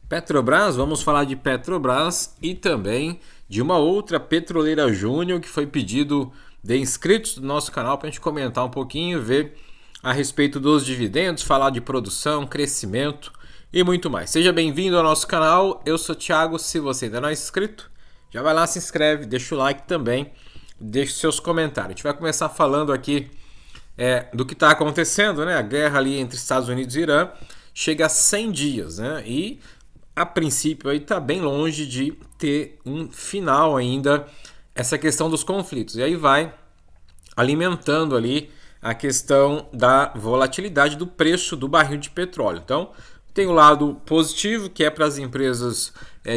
Petrobras, vamos falar de Petrobras e também de uma outra petroleira júnior que foi pedido de inscritos do nosso canal para a gente comentar um pouquinho, ver a respeito dos dividendos, falar de produção, crescimento e muito mais. Seja bem-vindo ao nosso canal, eu sou o Thiago, se você ainda não é inscrito, já vai lá, se inscreve, deixa o like também, deixe seus comentários. A gente vai começar falando aqui do que está acontecendo, né? A guerra ali entre Estados Unidos e Irã chega a 100 dias, né? E a princípio aí está bem longe de ter um final ainda essa questão dos conflitos. E aí vai alimentando ali a questão da volatilidade do preço do barril de petróleo. Então, tem o lado positivo, que é para as empresas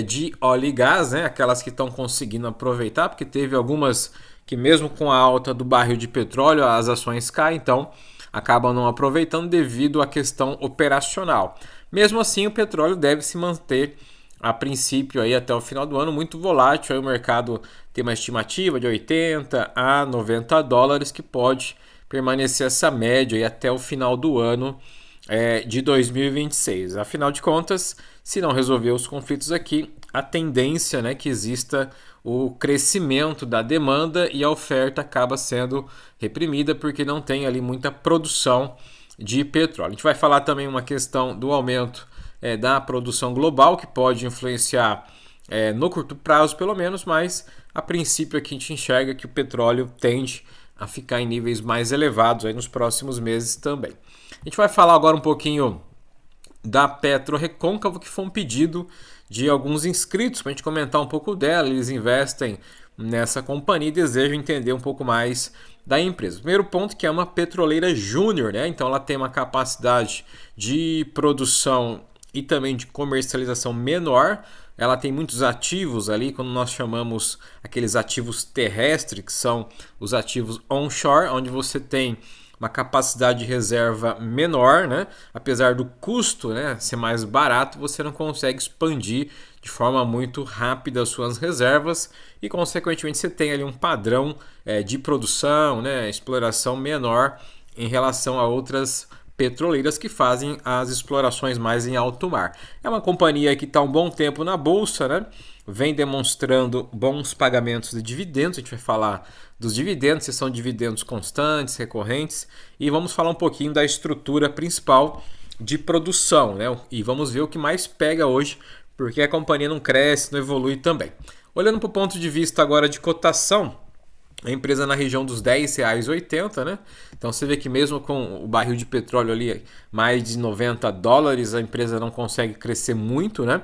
de óleo e gás, né? Aquelas que estão conseguindo aproveitar, porque teve algumas que mesmo com a alta do barril de petróleo, as ações caem, então acabam não aproveitando devido à questão operacional. Mesmo assim, o petróleo deve se manter a princípio aí até o final do ano muito volátil. Aí o mercado tem uma estimativa de 80 a 90 dólares que pode permanecer essa média aí até o final do ano de 2026. Afinal de contas, se não resolver os conflitos aqui, a tendência é que exista o crescimento da demanda e a oferta acaba sendo reprimida porque não tem ali muita produção de petróleo. A gente vai falar também uma questão do aumento da produção global que pode influenciar no curto prazo pelo menos, mas a princípio aqui a gente enxerga que o petróleo tende a ficar em níveis mais elevados aí nos próximos meses também. A gente vai falar agora um pouquinho da PetroRecôncavo, que foi um pedido de alguns inscritos para a gente comentar um pouco dela. Eles investem nessa companhia e desejam entender um pouco mais da empresa. Primeiro ponto, que é uma petroleira júnior, né? Então ela tem uma capacidade de produção e também de comercialização menor. Ela tem muitos ativos ali, quando nós chamamos aqueles ativos terrestres, que são os ativos onshore, onde você tem uma capacidade de reserva menor, né? Apesar do custo, né, ser mais barato, você não consegue expandir de forma muito rápida as suas reservas e, consequentemente, você tem ali um padrão de produção, né, exploração menor em relação a outras petroleiras que fazem as explorações mais em alto mar. É uma companhia que está um bom tempo na bolsa, né? Vem demonstrando bons pagamentos de dividendos. A gente vai falar dos dividendos, se são dividendos constantes, recorrentes, e vamos falar um pouquinho da estrutura principal de produção, né? E vamos ver o que mais pega hoje, porque a companhia não cresce, não evolui também. Olhando para o ponto de vista agora de cotação, a empresa na região dos R$10,80, né? Então você vê que mesmo com o barril de petróleo ali mais de 90 dólares, a empresa não consegue crescer muito, né?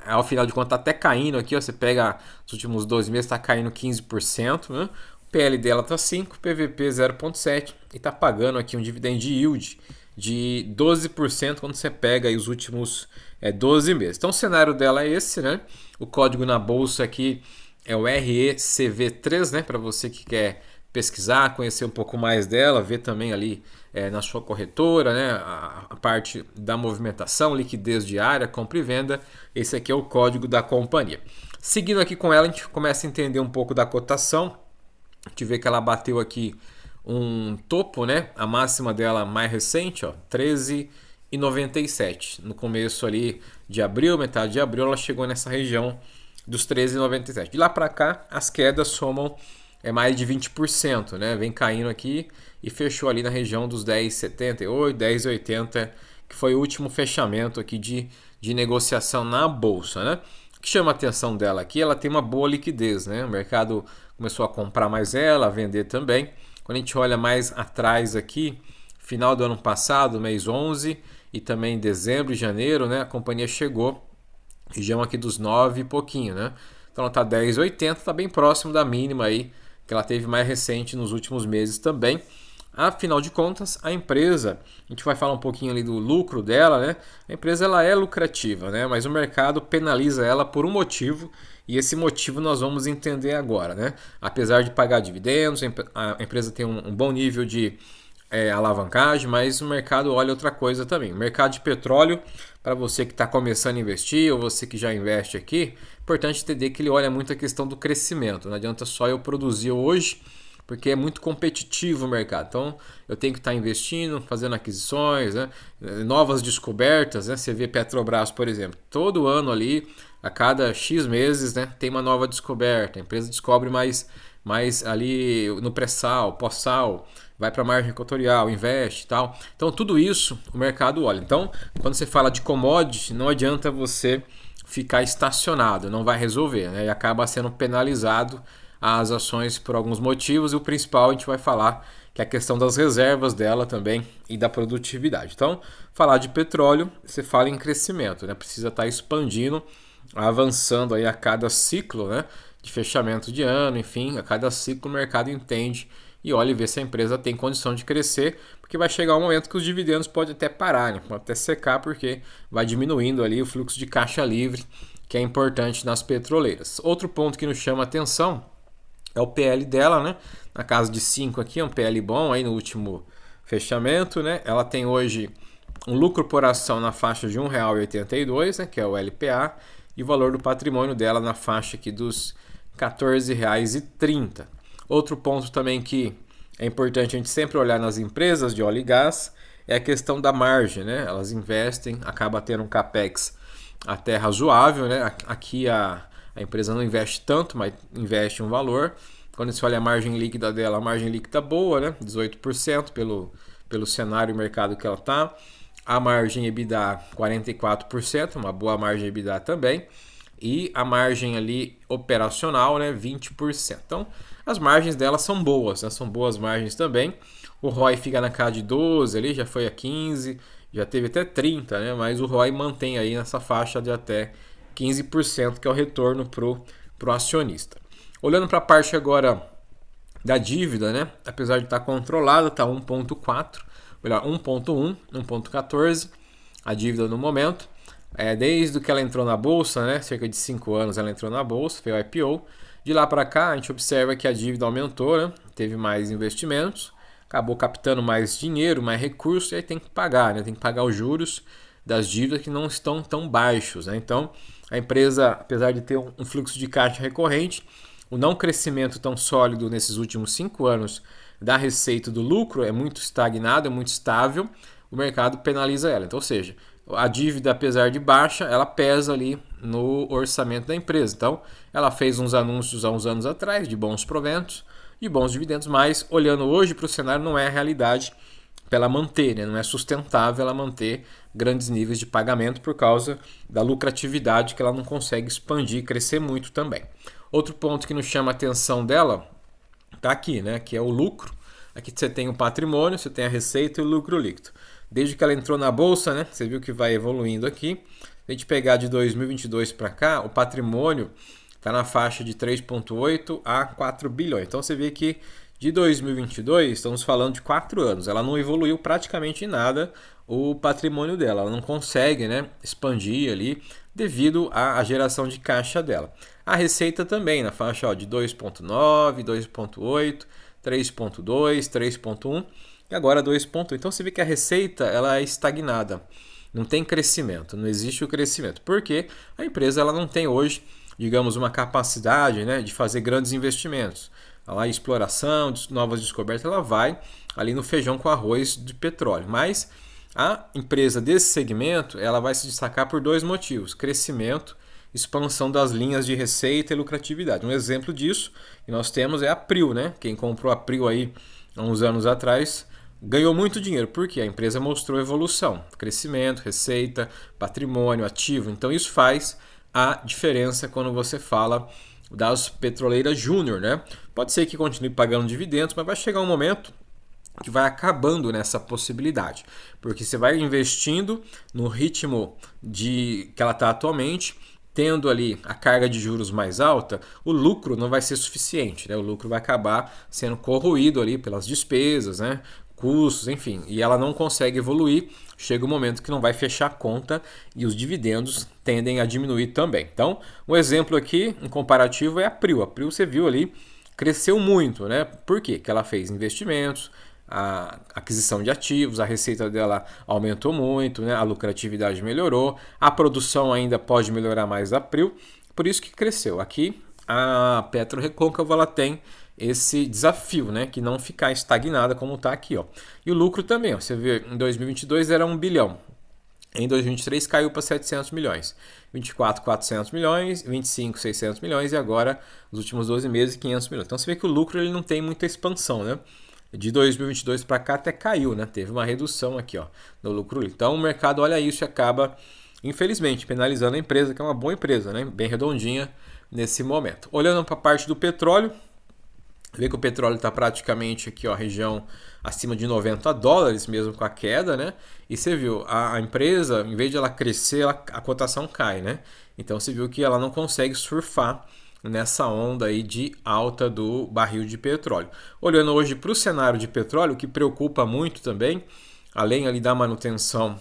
Ao final de contas está até caindo aqui, ó, você pega os últimos 2 meses, está caindo 15%, né? O PL dela está 5, PVP 0,7 e está pagando aqui um dividend yield de 12% quando você pega aí os últimos 12 meses. Então o cenário dela é esse, né? O código na bolsa aqui é o RECV3, né? Para você que quer pesquisar, conhecer um pouco mais dela, ver também ali na sua corretora, né? A parte da movimentação, liquidez diária, compra e venda. Esse aqui é o código da companhia. Seguindo aqui com ela, a gente começa a entender um pouco da cotação. A gente vê que ela bateu aqui um topo, né? A máxima dela mais recente, ó, 13,97. No começo ali de abril, metade de abril, ela chegou nessa região dos 13,97. De lá para cá, as quedas somam mais de 20%, né? Vem caindo aqui e fechou ali na região dos 10,78, 10,80, que foi o último fechamento aqui de negociação na bolsa, né? O que chama a atenção dela aqui, ela tem uma boa liquidez, né? O mercado começou a comprar mais ela, a vender também. Quando a gente olha mais atrás aqui, final do ano passado, mês 11 e também dezembro e janeiro, né? A companhia chegou região aqui dos 9 e pouquinho, né? Então ela está 10,80, está bem próximo da mínima aí que ela teve mais recente nos últimos meses também. Afinal de contas, a empresa, a gente vai falar um pouquinho ali do lucro dela, né? A empresa ela é lucrativa, né? Mas o mercado penaliza ela por um motivo e esse motivo nós vamos entender agora, né? Apesar de pagar dividendos, a empresa tem um bom nível de alavancagem, mas o mercado olha outra coisa também. O mercado de petróleo, para você que está começando a investir ou você que já investe aqui, é importante entender que ele olha muito a questão do crescimento. Não adianta só eu produzir hoje porque é muito competitivo o mercado. Então eu tenho que estar investindo, fazendo aquisições, né? Novas descobertas, né? Você vê Petrobras, por exemplo, todo ano ali, a cada X meses, né, tem uma nova descoberta. A empresa descobre mais ali no pré-sal, pós-sal, vai para a margem equatorial, investe e tal. Então tudo isso o mercado olha. Então quando você fala de commodity, não adianta você ficar estacionado, não vai resolver, né? E acaba sendo penalizado as ações por alguns motivos, e o principal a gente vai falar, que é a questão das reservas dela também e da produtividade. Então, falar de petróleo, você fala em crescimento, né? Precisa estar expandindo, avançando aí a cada ciclo, né? De fechamento de ano, enfim, a cada ciclo o mercado entende e olha e vê se a empresa tem condição de crescer, porque vai chegar um momento que os dividendos podem até parar, né? Pode até secar, porque vai diminuindo ali o fluxo de caixa livre, que é importante nas petroleiras. Outro ponto que nos chama atenção é o PL dela, né? Na casa de 5 aqui, é um PL bom aí no último fechamento, né? Ela tem hoje um lucro por ação na faixa de R$ 1,82, né? Que é o LPA, e o valor do patrimônio dela na faixa aqui dos R$ 14,30. Outro ponto também que é importante a gente sempre olhar nas empresas de óleo e gás é a questão da margem, né? Elas investem, acaba tendo um capex até razoável, né? Aqui a empresa não investe tanto, mas investe um valor. Quando você olha a margem líquida dela, a margem líquida boa, né? 18% pelo cenário e mercado que ela está. A margem EBITDA 44%, uma boa margem EBITDA também. E a margem ali operacional, né, 20%. Então, as margens dela são boas, né? São boas margens também. O ROI fica na casa de 12 ali, já foi a 15, já teve até 30, né? Mas o ROI mantém aí nessa faixa de até 15%, que é o retorno pro acionista. Olhando para a parte agora da dívida, né? Apesar de estar controlada, está 1.4, melhor 1.1, 1.14 a dívida no momento. Desde que ela entrou na bolsa, né? Cerca de 5 anos ela entrou na bolsa, foi o IPO. De lá para cá a gente observa que a dívida aumentou, né? Teve mais investimentos, acabou captando mais dinheiro, mais recursos, e aí tem que pagar, né? Tem que pagar os juros das dívidas que não estão tão baixos, né? Então a empresa, apesar de ter um fluxo de caixa recorrente, o não crescimento tão sólido nesses últimos 5 anos da receita do lucro é muito estagnado, é muito estável, o mercado penaliza ela. Então, ou seja, a dívida, apesar de baixa, ela pesa ali no orçamento da empresa. Então, ela fez uns anúncios há uns anos atrás de bons proventos, de bons dividendos, mas olhando hoje para o cenário não é a realidade para ela manter, né? Não é sustentável ela manter grandes níveis de pagamento por causa da lucratividade, que ela não consegue expandir e crescer muito também. Outro ponto que nos chama a atenção dela está aqui, né? Que é o lucro. Aqui você tem o patrimônio, você tem a receita e o lucro líquido. Desde que ela entrou na bolsa, né? Você viu que vai evoluindo aqui. Se a gente pegar de 2022 para cá, o patrimônio está na faixa de 3,8 a 4 bilhões. Então você vê que de 2022, estamos falando de 4 anos. Ela não evoluiu praticamente em nada o patrimônio dela. Ela não consegue, né, expandir ali devido à geração de caixa dela. A receita também na faixa de 2,9, 2,8, 3,2, 3,1 e agora 2,1. Então você vê que a receita ela é estagnada. Não tem crescimento, não existe o crescimento. Porque a empresa ela não tem hoje, digamos, uma capacidade, né, de fazer grandes investimentos. A exploração, novas descobertas, ela vai ali no feijão com arroz de petróleo. Mas a empresa desse segmento ela vai se destacar por dois motivos: crescimento, expansão das linhas de receita e lucratividade. Um exemplo disso que nós temos é a Prio, né? Quem comprou a Prio aí há uns anos atrás ganhou muito dinheiro, porque a empresa mostrou evolução, crescimento, receita, patrimônio, ativo. Então isso faz a diferença quando você fala das petroleiras júnior, né? Pode ser que continue pagando dividendos, mas vai chegar um momento que vai acabando nessa possibilidade, porque você vai investindo no ritmo de que ela está atualmente, tendo ali a carga de juros mais alta, o lucro não vai ser suficiente, né? O lucro vai acabar sendo corroído ali pelas despesas, né? Custos, enfim, e ela não consegue evoluir, chega um momento que não vai fechar a conta e os dividendos tendem a diminuir também. Então, um exemplo aqui, um comparativo é a Prio. A Prio, você viu ali, cresceu muito, né? Por quê? Porque ela fez investimentos, a aquisição de ativos, a receita dela aumentou muito, né? A lucratividade melhorou, a produção ainda pode melhorar mais da Prio, por isso que cresceu. Aqui, a PetroRecôncavo ela tem esse desafio, né, que não ficar estagnada como está aqui, ó. E o lucro também, ó, você vê, em 2022 era 1 bilhão, em 2023 caiu para 700 milhões, 24, 400 milhões, 25, 600 milhões e agora, nos últimos 12 meses, 500 milhões. Então você vê que o lucro ele não tem muita expansão, né? De 2022 para cá até caiu, né? Teve uma redução aqui, ó, no lucro. Então o mercado olha isso e acaba, infelizmente, penalizando a empresa, que é uma boa empresa, né? Bem redondinha nesse momento. Olhando para a parte do petróleo, vê que o petróleo está praticamente aqui, ó, região acima de 90 dólares, mesmo com a queda, né? E você viu, a empresa, em vez de ela crescer, a cotação cai, né? Então você viu que ela não consegue surfar nessa onda aí de alta do barril de petróleo. Olhando hoje para o cenário de petróleo, o que preocupa muito também, além ali da manutenção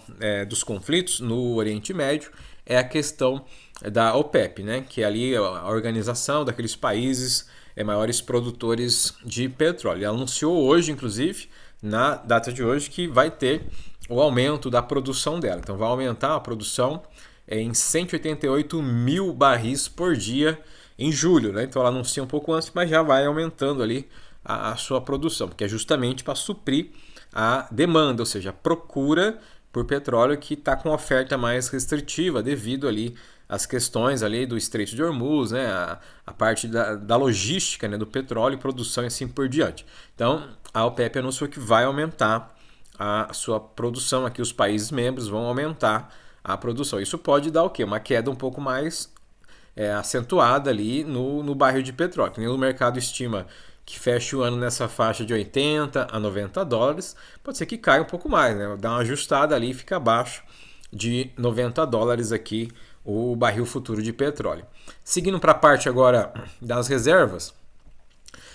dos conflitos no Oriente Médio, é a questão da OPEP, né? Que é ali a organização daqueles países maiores produtores de petróleo. Ela anunciou hoje, inclusive, na data de hoje, que vai ter o aumento da produção dela. Então vai aumentar a produção em 188 mil barris por dia em julho, né? Então ela anuncia um pouco antes, mas já vai aumentando ali a sua produção, porque é justamente para suprir a demanda, ou seja, a procura por petróleo que está com oferta mais restritiva devido ali às questões ali do Estreito de Hormuz, né? A parte da logística, né? Do petróleo, produção e assim por diante. Então a OPEP anunciou que vai aumentar a sua produção aqui, os países membros vão aumentar a produção. Isso pode dar o quê? Uma queda um pouco mais acentuada ali no barril de petróleo. O mercado estima que feche o ano nessa faixa de 80 a 90 dólares, pode ser que caia um pouco mais, né? Dá uma ajustada ali e fica abaixo de 90 dólares aqui o barril futuro de petróleo. Seguindo para a parte agora das reservas.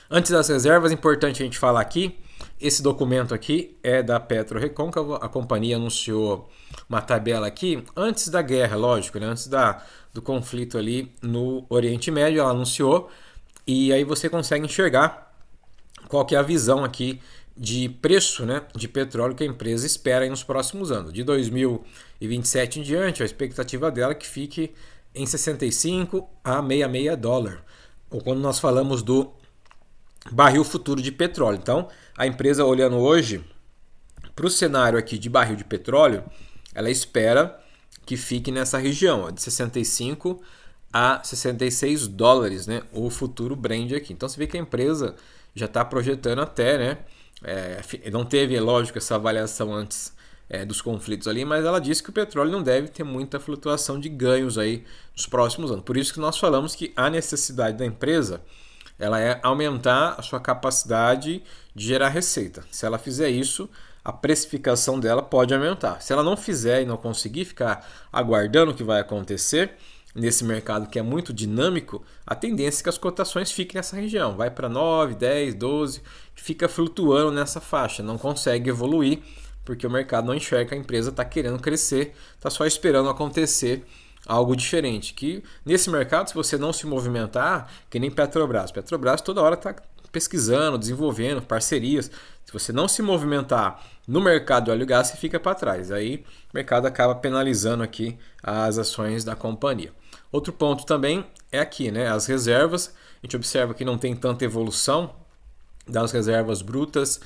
Antes das reservas, é importante a gente falar aqui, esse documento aqui é da PetroRecôncavo, a companhia anunciou uma tabela aqui, antes da guerra, lógico, né? Antes do conflito ali no Oriente Médio, ela anunciou, e aí você consegue enxergar qual que é a visão aqui de preço, né, de petróleo que a empresa espera aí nos próximos anos. De 2027 em diante, a expectativa dela é que fique em 65 a 66 dólares, ou quando nós falamos do barril futuro de petróleo. Então, a empresa olhando hoje para o cenário aqui de barril de petróleo, ela espera que fique nessa região, ó, de 65 a 66 dólares, né, o futuro Brent aqui. Então você vê que a empresa já está projetando até, né, não teve, lógico, essa avaliação antes dos conflitos ali, mas ela disse que o petróleo não deve ter muita flutuação de ganhos aí nos próximos anos. Por isso que nós falamos que a necessidade da empresa ela é aumentar a sua capacidade de gerar receita. Se ela fizer isso, a precificação dela pode aumentar. Se ela não fizer e não conseguir ficar aguardando o que vai acontecer nesse mercado que é muito dinâmico, a tendência é que as cotações fiquem nessa região. Vai para 9, 10, 12, fica flutuando nessa faixa, não consegue evoluir, porque o mercado não enxerga que a empresa está querendo crescer, está só esperando acontecer algo diferente. Que nesse mercado, se você não se movimentar, que nem Petrobras toda hora está pesquisando, desenvolvendo parcerias. Se você não se movimentar no mercado de óleo e gás, você fica para trás. Aí o mercado acaba penalizando aqui as ações da companhia. Outro ponto também é aqui, né? As reservas. A gente observa que não tem tanta evolução das reservas brutas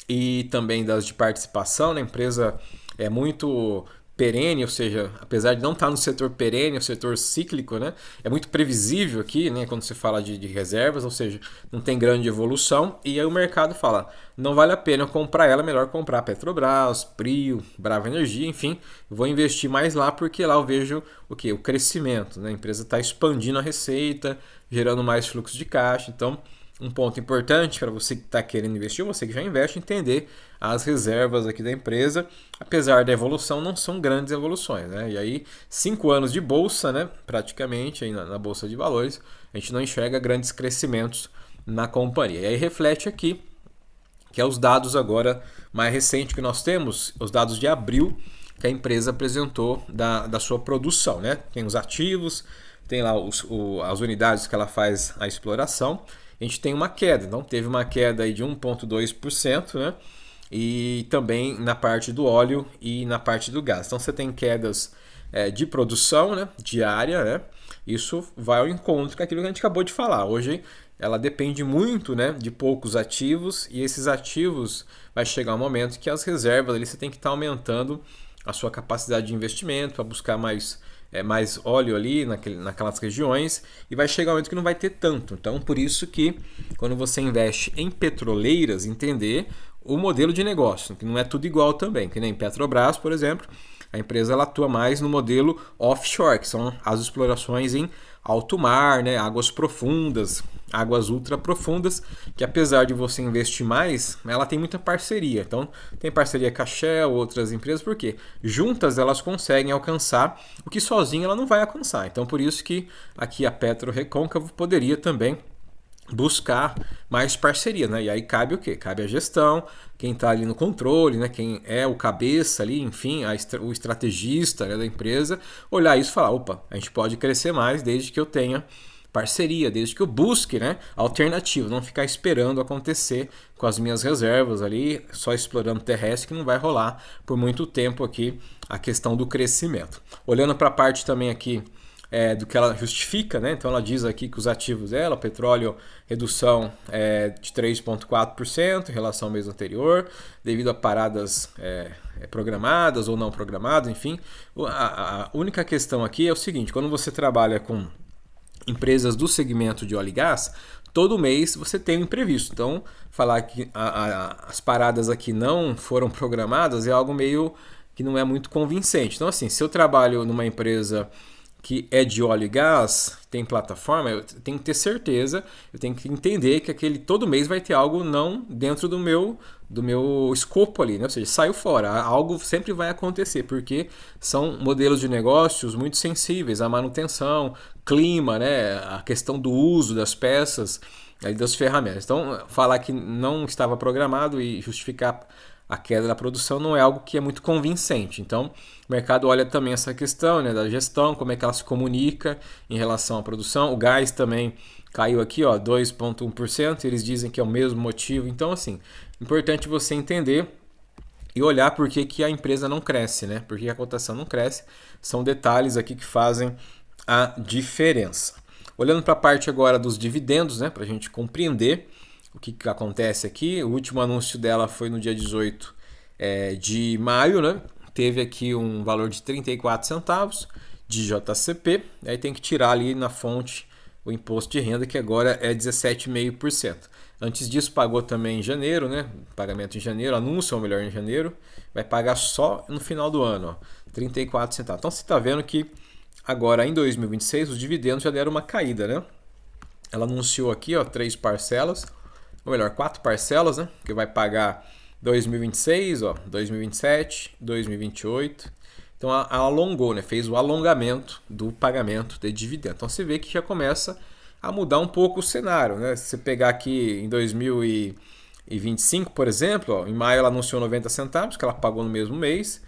e também das de participação. A empresa é muito perene, ou seja, apesar de não estar no setor perene, o setor cíclico, né, é muito previsível aqui, né, quando você fala de reservas, ou seja, não tem grande evolução, e aí o mercado fala, não vale a pena comprar ela, melhor comprar Petrobras, Prio, Brava Energia, enfim, vou investir mais lá porque lá eu vejo o que? O crescimento, né, a empresa está expandindo a receita, gerando mais fluxo de caixa, então um ponto importante para você que está querendo investir, você que já investe, entender as reservas aqui da empresa, apesar da evolução, não são grandes evoluções, né? E aí, 5 anos de bolsa, né? Praticamente aí na Bolsa de Valores, a gente não enxerga grandes crescimentos na companhia. E aí reflete aqui, que é os dados agora mais recentes que nós temos, os dados de abril, que a empresa apresentou da sua produção, né? Tem os ativos, tem lá as unidades que ela faz a exploração. A gente tem uma queda, então teve uma queda aí de 1,2%, né? E também na parte do óleo e na parte do gás. Então você tem quedas de produção, né? Diária, né? Isso vai ao encontro com aquilo que a gente acabou de falar. Hoje ela depende muito, né, de poucos ativos, e esses ativos vai chegar um momento que as reservas ali você tem que estar aumentando a sua capacidade de investimento para buscar mais óleo ali naquelas regiões, e vai chegar um momento que não vai ter tanto. Então, por isso que quando você investe em petroleiras, entender o modelo de negócio, que não é tudo igual também, que nem Petrobras, por exemplo, a empresa ela atua mais no modelo offshore, que são as explorações em alto mar, né, águas profundas, águas ultra profundas, que apesar de você investir mais, ela tem muita parceria. Então, tem parceria com a Shell, outras empresas, porque juntas elas conseguem alcançar o que sozinha ela não vai alcançar. Então, por isso que aqui a PetroRecôncavo poderia também buscar mais parceria, né? E aí cabe o quê? Cabe a gestão, quem está ali no controle, né? Quem é o cabeça ali, enfim, o estrategista, né, da empresa, olhar isso e falar, opa, a gente pode crescer mais desde que eu tenha parceria, desde que eu busque, né, alternativa, não ficar esperando acontecer com as minhas reservas ali, só explorando terrestre, que não vai rolar por muito tempo aqui a questão do crescimento. Olhando para a parte também aqui do que ela justifica, né? Então ela diz aqui que os ativos dela, petróleo, redução de 3,4% em relação ao mês anterior, devido a paradas programadas ou não programadas, enfim. A única questão aqui é o seguinte, quando você trabalha com empresas do segmento de óleo e gás, todo mês você tem um imprevisto. Então, falar que as paradas aqui não foram programadas é algo meio que não é muito convincente. Então, assim, se eu trabalho numa empresa que é de óleo e gás, tem plataforma, eu tenho que ter certeza, eu tenho que entender que todo mês vai ter algo não dentro do meu escopo ali, né? Ou seja, saiu fora, algo sempre vai acontecer, porque são modelos de negócios muito sensíveis à manutenção, clima, né? A questão do uso das peças, das ferramentas. Então, falar que não estava programado e justificar a queda da produção não é algo que é muito convincente. Então, o mercado olha também essa questão, né, da gestão, como é que ela se comunica em relação à produção. O gás também caiu aqui, 2,1%. Eles dizem que é o mesmo motivo. Então, assim, importante você entender e olhar por que a empresa não cresce, né? Por que a cotação não cresce. São detalhes aqui que fazem a diferença. Olhando para a parte agora dos dividendos, né, para a gente compreender o que acontece aqui. O último anúncio dela foi no dia 18 de maio, né? Teve aqui um valor de 34 centavos de JCP. Aí tem que tirar ali na fonte o imposto de renda, que agora é 17,5%. Antes disso pagou também em janeiro, né? Pagamento em janeiro, anúncio ou melhor em janeiro. Vai pagar só no final do ano, 34 centavos. Então você está vendo que agora em 2026 os dividendos já deram uma caída, né? Ela anunciou aqui 3 parcelas, ou melhor, 4 parcelas, né? Que vai pagar 2026, 2027, 2028. Então ela alongou, né? Fez o alongamento do pagamento de dividendo. Então você vê que já começa a mudar um pouco o cenário, né? Se você pegar aqui em 2025, por exemplo, em maio ela anunciou 90 centavos, que ela pagou no mesmo mês,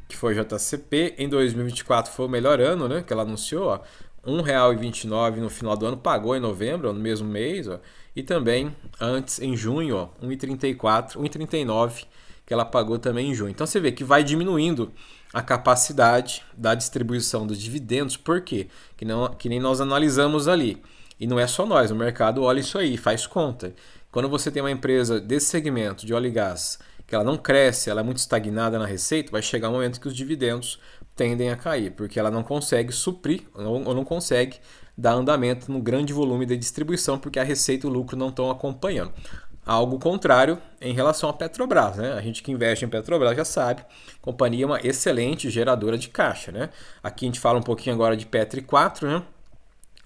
que foi JCP. Em 2024 foi o melhor ano, né? Que ela anunciou, R$1,29 no final do ano, pagou em novembro, no mesmo mês, e também antes em junho, R$1,34, R$1,39 que ela pagou também em junho. Então você vê que vai diminuindo a capacidade da distribuição dos dividendos, por quê? Que nem nós analisamos ali. E não é só nós, o mercado olha isso aí, faz conta. Quando você tem uma empresa desse segmento de óleo e gás, que ela não cresce, ela é muito estagnada na receita, vai chegar um momento que os dividendos tendem a cair, porque ela não consegue suprir ou não consegue dar andamento no grande volume de distribuição, porque a receita e o lucro não estão acompanhando. Algo contrário em relação à Petrobras, né? A gente que investe em Petrobras já sabe, a companhia é uma excelente geradora de caixa, né? Aqui a gente fala um pouquinho agora de Petri 4, né?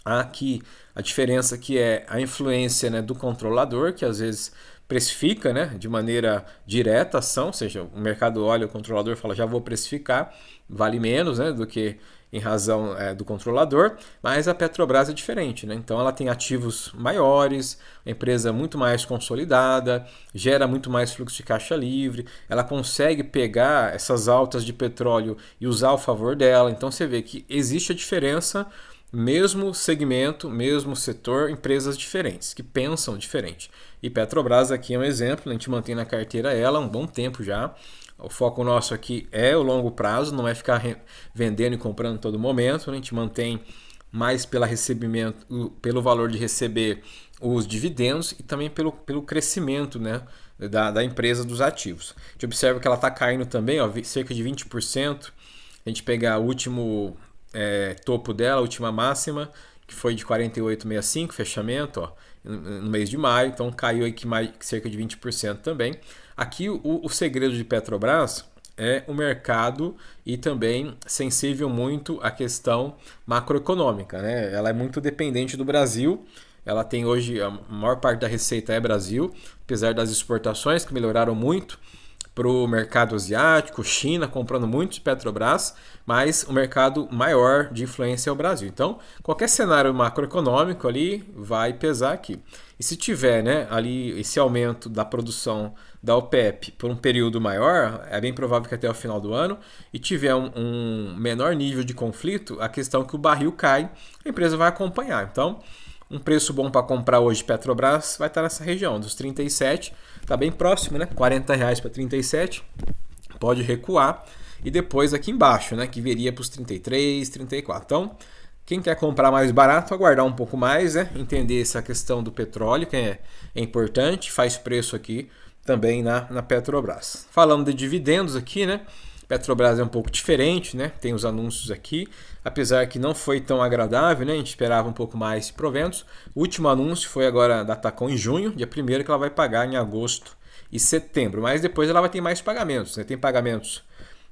Aqui a diferença que é a influência, né, do controlador, que às vezes precifica, né, de maneira direta a ação, ou seja, o mercado olha, o controlador fala, já vou precificar, vale menos, né, do que em razão do controlador, mas a Petrobras é diferente, né? Então ela tem ativos maiores, a empresa muito mais consolidada, gera muito mais fluxo de caixa livre, ela consegue pegar essas altas de petróleo e usar ao favor dela, então você vê que existe a diferença, mesmo segmento, mesmo setor, empresas diferentes, que pensam diferente. E Petrobras aqui é um exemplo, a gente mantém na carteira ela há um bom tempo já. O foco nosso aqui é o longo prazo, não é ficar vendendo e comprando todo momento. A gente mantém mais pelo valor de receber os dividendos e também pelo crescimento, né, da empresa, dos ativos. A gente observa que ela está caindo também, ó, cerca de 20%. A gente pegar o último topo dela, a última máxima, que foi de 48,65, fechamento, ó, no mês de maio, então caiu aqui cerca de 20% também. Aqui o segredo de Petrobras é o mercado e também sensível muito à questão macroeconômica, né? Ela é muito dependente do Brasil. Ela tem hoje, a maior parte da receita é Brasil, apesar das exportações que melhoraram muito para o mercado asiático, China comprando muito de Petrobras, mas o mercado maior de influência é o Brasil. Então, qualquer cenário macroeconômico ali vai pesar aqui. E se tiver, né, ali esse aumento da produção da OPEP por um período maior, é bem provável que até o final do ano, e tiver um menor nível de conflito, a questão é que o barril cai, a empresa vai acompanhar. Então, um preço bom para comprar hoje Petrobras vai estar nessa região, dos 37, está bem próximo, né? R$40 para 37, pode recuar. E depois aqui embaixo, né? Que viria para os 33, 34. Então, quem quer comprar mais barato, aguardar um pouco mais, né? Entender essa questão do petróleo, que é importante, faz preço aqui também na Petrobras. Falando de dividendos aqui, né? Petrobras é um pouco diferente, né? Tem os anúncios aqui, apesar que não foi tão agradável, né? A gente esperava um pouco mais de proventos. O último anúncio foi agora da Tacom em junho, dia 1º, que ela vai pagar em agosto e setembro, mas depois ela vai ter mais pagamentos, né? Tem pagamentos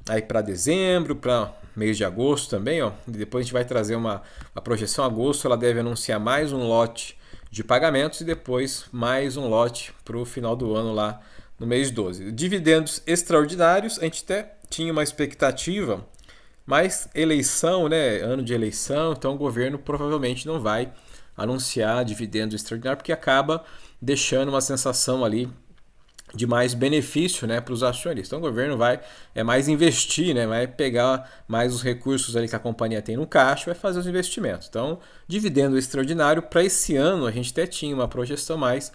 aí para dezembro, para mês de agosto também, ó. E depois a gente vai trazer uma projeção. Agosto ela deve anunciar mais um lote de pagamentos e depois mais um lote para o final do ano lá no mês 12. Dividendos extraordinários, a gente até tinha uma expectativa, mas eleição, né, ano de eleição, então o governo provavelmente não vai anunciar dividendos extraordinários, porque acaba deixando uma sensação ali de mais benefício, né, para os acionistas. Então o governo vai mais investir, né, vai pegar mais os recursos ali que a companhia tem no caixa, vai fazer os investimentos. Então, dividendo extraordinário para esse ano a gente até tinha uma projeção, mas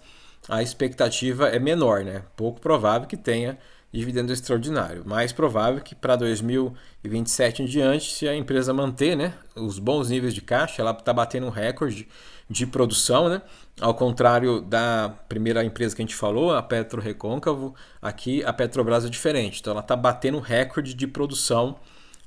a expectativa é menor, né? Pouco provável que tenha dividendo extraordinário. Mais provável que para 2027 em diante, se a empresa manter, né, os bons níveis de caixa, ela está batendo um recorde de produção, né? Ao contrário da primeira empresa que a gente falou, a Petro Recôncavo, aqui a Petrobras é diferente. Então ela está batendo um recorde de produção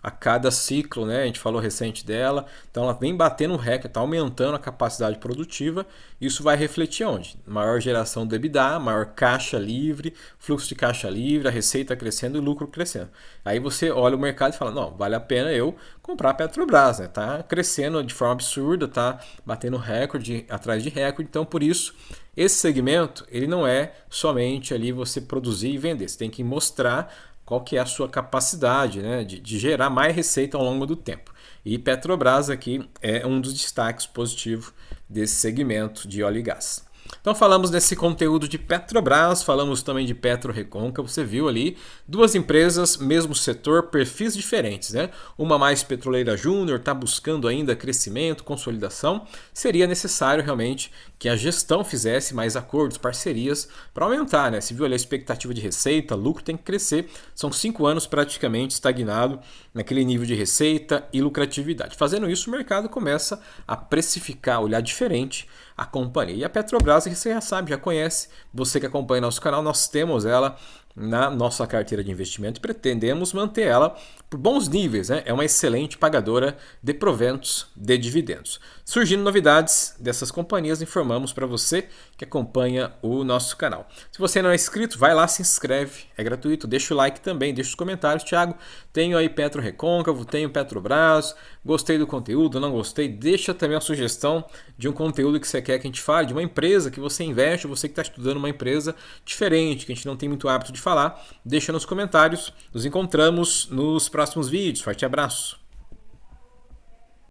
a cada ciclo, né? A gente falou recente dela, então ela vem batendo um recorde, está aumentando a capacidade produtiva. Isso vai refletir onde? Maior geração do EBITDA, maior caixa livre, fluxo de caixa livre, a receita crescendo e o lucro crescendo. Aí você olha o mercado e fala, não, vale a pena eu comprar a Petrobras, né? Tá crescendo de forma absurda, tá batendo recorde atrás de recorde, então por isso esse segmento ele não é somente ali você produzir e vender, você tem que mostrar qual que é a sua capacidade, né, de gerar mais receita ao longo do tempo. E Petrobras aqui é um dos destaques positivos desse segmento de óleo e gás. Então falamos desse conteúdo de Petrobras, falamos também de Petro Recôncavo. Você viu ali duas empresas, mesmo setor, perfis diferentes, né? Uma mais petroleira júnior, está buscando ainda crescimento, consolidação. Seria necessário realmente que a gestão fizesse mais acordos, parcerias para aumentar, né? Você viu ali a expectativa de receita, lucro tem que crescer. São 5 anos praticamente estagnado naquele nível de receita e lucratividade. Fazendo isso, o mercado começa a precificar, olhar diferente a companhia. E a Petrobras, você já sabe, já conhece, você que acompanha nosso canal, nós temos ela na nossa carteira de investimento e pretendemos manter ela por bons níveis, né? É uma excelente pagadora de proventos de dividendos. Surgindo novidades dessas companhias, informamos para você que acompanha o nosso canal. Se você não é inscrito, vai lá, se inscreve, é gratuito, deixa o like também, deixa os comentários. Thiago, tenho aí Petro Recôncavo, tenho Petrobras, gostei do conteúdo, não gostei, deixa também a sugestão de um conteúdo que você quer que a gente fale, de uma empresa que você investe, você que está estudando uma empresa diferente, que a gente não tem muito hábito de falar, deixa nos comentários. Nos encontramos nos próximos vídeos. Forte abraço!